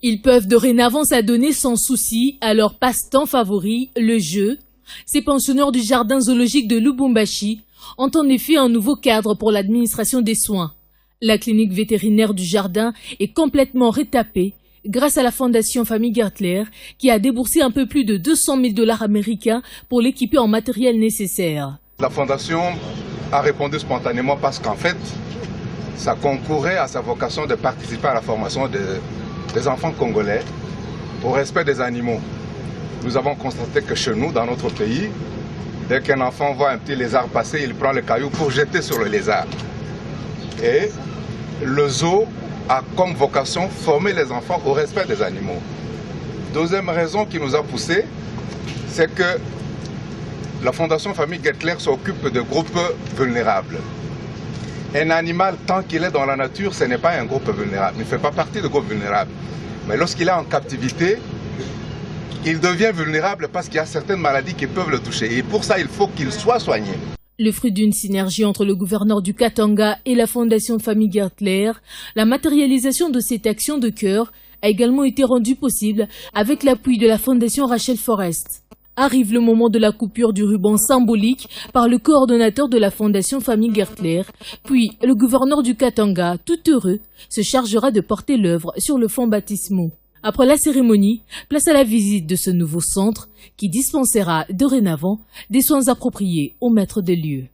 Ils peuvent dorénavant s'adonner sans souci à leur passe-temps favori, le jeu. Ces pensionneurs du jardin zoologique de Lubumbashi ont en effet un nouveau cadre pour l'administration des soins. La clinique vétérinaire du jardin est complètement retapée grâce à la fondation Famille Gertler qui a déboursé un peu plus de 200 000 $ américains pour l'équiper en matériel nécessaire. La fondation a répondu spontanément parce qu'en fait, ça concourait à sa vocation de participer à la formation des enfants congolais au respect des animaux. Nous avons constaté que chez nous, dans notre pays, dès qu'un enfant voit un petit lézard passer, il prend le caillou pour jeter sur le lézard. Et le zoo a comme vocation former les enfants au respect des animaux. Deuxième raison qui nous a poussé, c'est que la Fondation Famille Gertler s'occupe de groupes vulnérables. Un animal, tant qu'il est dans la nature, ce n'est pas un groupe vulnérable. Il ne fait pas partie du groupe vulnérable. Mais lorsqu'il est en captivité, il devient vulnérable parce qu'il y a certaines maladies qui peuvent le toucher. Et pour ça, il faut qu'il soit soigné. Le fruit d'une synergie entre le gouverneur du Katanga et la Fondation Famille Gertler, la matérialisation de cette action de cœur a également été rendue possible avec l'appui de la Fondation Rachel Forrest. Arrive le moment de la coupure du ruban symbolique par le coordonnateur de la Fondation Famille Gertler, puis le gouverneur du Katanga, tout heureux, se chargera de porter l'œuvre sur le fond baptismaux. Après la cérémonie, place à la visite de ce nouveau centre qui dispensera dorénavant des soins appropriés aux maîtres des lieux.